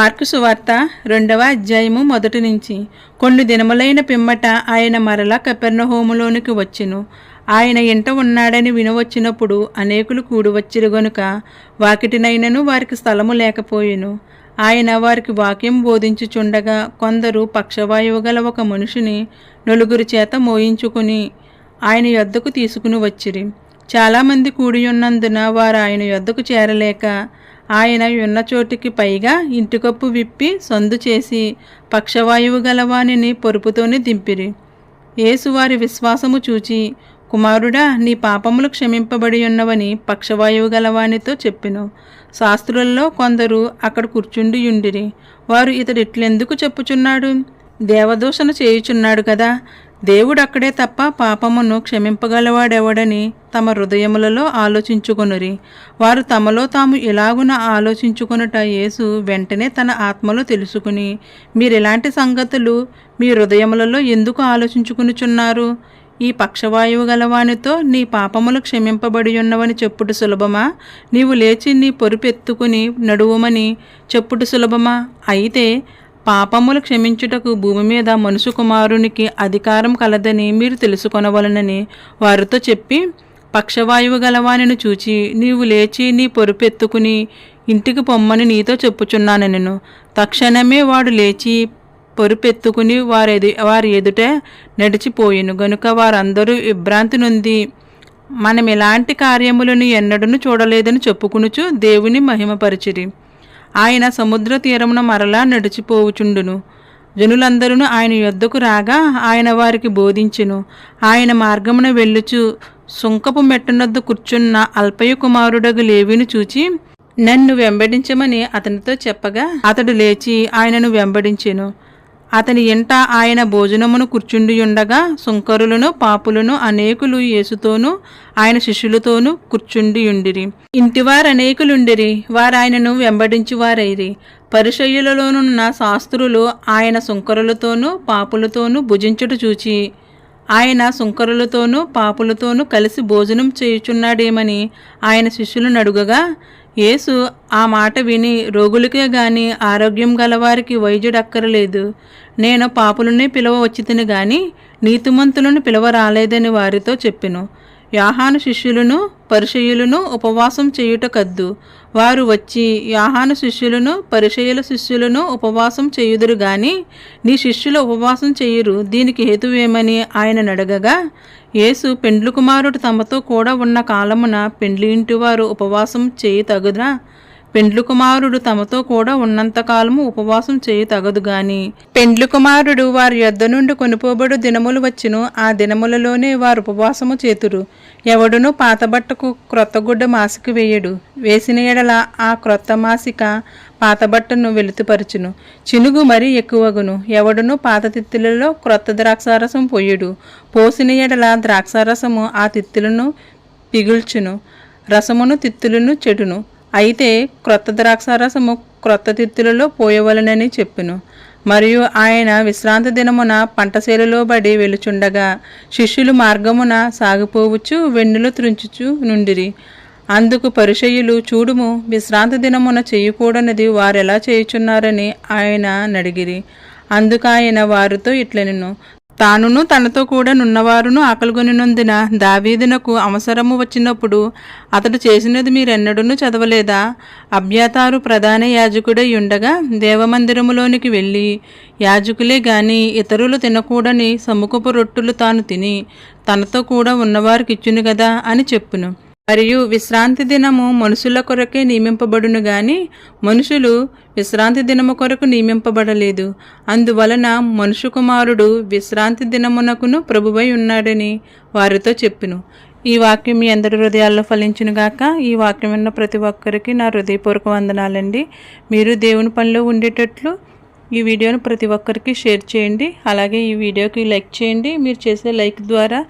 Mark సువార్త 2వ అధ్యాయము 1 నుంచి. కొన్ని దినములైన పిమ్మట ఆయన మరలా కపెర్నహూములోనికి వచ్చెను. ఆయన ఇంట ఉన్నాడని వినవచ్చినప్పుడు అనేకులు కూడివచ్చిరు గనుక వాకిటినైనను వారికి స్థలము లేకపోయెను. ఆయన వారికి వాక్యం బోధించుచుండగా కొందరు పక్షవాయువు గల ఒక మనిషిని నలుగురి చేత మోయించుకుని ఆయన యొద్దకు తీసుకుని వచ్చిరి. చాలామంది కూడియున్నందున వారు ఆయన యొద్దకు చేరలేక ఆయన ఉన్న చోటికి పైగా ఇంటికప్పు విప్పి సందు చేసి పక్షవాయువు గలవానిని పొరుపుతోనే దింపిరి. యేసు వారి విశ్వాసము చూచి, కుమారుడా, నీ పాపములు క్షమింపబడి ఉన్నవని పక్షవాయువు గలవానితో చెప్పెను. శాస్త్రులలో కొందరు అక్కడ కూర్చుండియుండిరి. వారు ఇతడు ఇట్లెందుకు చెప్పుచున్నాడు? దేవదూషణ చేయుచున్నాడు కదా. దేవుడు అక్కడే తప్ప పాపమును క్షమింపగలవాడెవడని తమ హృదయములలో ఆలోచించుకొనురి. వారు తమలో తాము ఇలాగున ఆలోచించుకొనుట యేసు వెంటనే తన ఆత్మలో తెలుసుకుని, మీరిలాంటి సంగతులు మీ హృదయములలో ఎందుకు ఆలోచించుకొనుచున్నారు? ఈ పక్షవాయువు గలవానితో నీ పాపములు క్షమింపబడి ఉన్నవని చెప్పుట సులభమా? నీవు లేచి నీ పొరుపెత్తుకుని నడువుమని చెప్పుట సులభమా? అయితే పాపములు క్షమించుటకు భూమి మీద మనుషు కుమారునికి అధికారం కలదని మీరు తెలుసుకొనవలనని వారితో చెప్పి, పక్షవాయువు గలవానిని చూచి, నీవు లేచి నీ పొరుపెత్తుకుని ఇంటికి పొమ్మని నీతో చెప్పుచున్నానెను. తక్షణమే వాడు లేచి పొరుపెత్తుకుని వారి ఎదుట నడిచిపోయెను. గనుక వారందరూ విభ్రాంతి నొంది, మనం ఎలాంటి కార్యములను ఎన్నడూ చూడలేదని చెప్పుకునుచు దేవుని మహిమపరిచిరి. ఆయన సముద్ర తీరమున మరలా నడిచిపోవుచుండును. జనులందరూ ఆయన యొద్దకు రాగా ఆయన వారికి బోధించెను. ఆయన మార్గమున వెళ్ళుచు సుంకపు మెట్టనొద్ద కూర్చున్న అల్పయ కుమారుడగు లేవిని చూచి, నన్ను వెంబడించమని అతనితో చెప్పగా అతడు లేచి ఆయనను వెంబడించెను. అతని ఇంట ఆయన భోజనమును కూర్చుండియుండగా సుంకరులను పాపులను అనేకులు యేసుతోనూ ఆయన శిష్యులతోనూ కూర్చుండియుండిరి. ఇంటివారనేకులుండిరి. వారాయనను వెంబడించువారైరి. పరిసయ్యులలోనున్న శాస్త్రులు ఆయన సుంకరులతోనూ పాపులతోనూ భుజించుట చూచి, ఆయన సుంకరులతోనూ పాపులతోనూ కలిసి భోజనం చేయుచున్నాడేమని ఆయన శిష్యులను అడుగగా, యేసు ఆ మాట విని, రోగులకే గాని ఆరోగ్యం గలవారికి వైద్యుడక్కరలేదు. నేను పాపులనే పిలవ వచ్చితిని గాని నీతిమంతులను పిలవ రాలేదని వారితో చెప్పెను. యోహాను శిష్యులను పరిసయ్యులను ఉపవాసం చేయుట కద్దు. వారు వచ్చి, యోహాను శిష్యులను పరిసయ్యుల శిష్యులను ఉపవాసం చేయుదురు గాని నీ శిష్యులు ఉపవాసం చేయురు. దీనికి హేతువేమని ఆయన నడగగా, యేసు, పెండ్లు కుమారుడు తమతో కూడా ఉన్న కాలమున పెండ్లి ఇంటివారు ఉపవాసం చేయి తగుదా? పెండ్లు కుమారుడు తమతో కూడా ఉన్నంతకాలము ఉపవాసం చేయి తగదు గాని పెండ్లి కుమారుడు వారి యొద్ద నుండి కొనిపోబడు దినములు వచ్చును. ఆ దినములలోనే వారు ఉపవాసము చేతురు. ఎవడును పాత బట్టకు క్రొత్త గుడ్డ మాసిక వేయడు. వేసిన ఎడల ఆ క్రొత్త మాసిక పాత బట్టను వెలుతుపరచును, చినుగు మరీ ఎక్కువగును. ఎవడును పాత తిత్తులలో క్రొత్త ద్రాక్షారసం పోయడు. పోసిన ఎడల ద్రాక్షారసము ఆ తిత్తులను పిగుల్చును, రసమును తిత్తులను చెడును. అయితే క్రొత్త ద్రాక్షారసము క్రొత్త తిత్తులలో పోయవలనని చెప్పెను. మరియు ఆయన విశ్రాంతి దినమున పంటసేలలో బడి వెలుచుండగా శిష్యులు మార్గమున సాగిపోవచ్చు వెన్నులు త్రుంచుచు నుండిరి. అందుకు పరిసయ్యులు, చూడుము, విశ్రాంతి దినమున చేయకూడనిది వారెలా చేయుచున్నారని ఆయన నడిగిరి. అందుకు ఆయన వారితో ఇట్లనెను, తానును తనతో కూడా నున్నవారును ఆకలిగొనినందున దావీదునకు అవసరము వచ్చినప్పుడు అతడు చేసినది మీరెన్నడూ చదవలేదా? అబ్యాతారు ప్రధాన యాజకుడై ఉండగా దేవమందిరములోనికి వెళ్ళి యాజకులే గాని ఇతరులు తినకూడని సముఖపు రొట్టులు తాను తిని తనతో కూడా ఉన్నవారికి ఇచ్చును గదా అని చెప్పును. మరియు విశ్రాంతి దినము మనుషుల కొరకే నియమింపబడును గాని మనుషులు విశ్రాంతి దినము కొరకు నియమింపబడలేదు. అందువలన మనుషు కుమారుడు విశ్రాంతి దినమునకును ప్రభువై ఉన్నాడని వారితో చెప్పెను. ఈ వాక్యం మీ అందరి హృదయాల్లో ఫలించునుగాక. ఈ వాక్యం విన్న ప్రతి ఒక్కరికి నా హృదయపూర్వక వందనాలండి. మీరు దేవుని పనిలో ఉండేటట్లు ఈ వీడియోను ప్రతి ఒక్కరికి షేర్ చేయండి. అలాగే ఈ వీడియోకి లైక్ చేయండి. మీరు చేసే లైక్ ద్వారా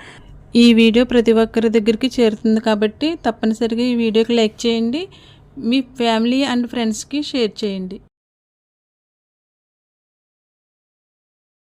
ఈ వీడియో ప్రతి ఒక్కరి దగ్గరికి చేరుతుంది కాబట్టి తప్పనిసరిగా ఈ వీడియోకి లైక్ చేయండి. మీ ఫ్యామిలీ అండ్ ఫ్రెండ్స్కి షేర్ చేయండి.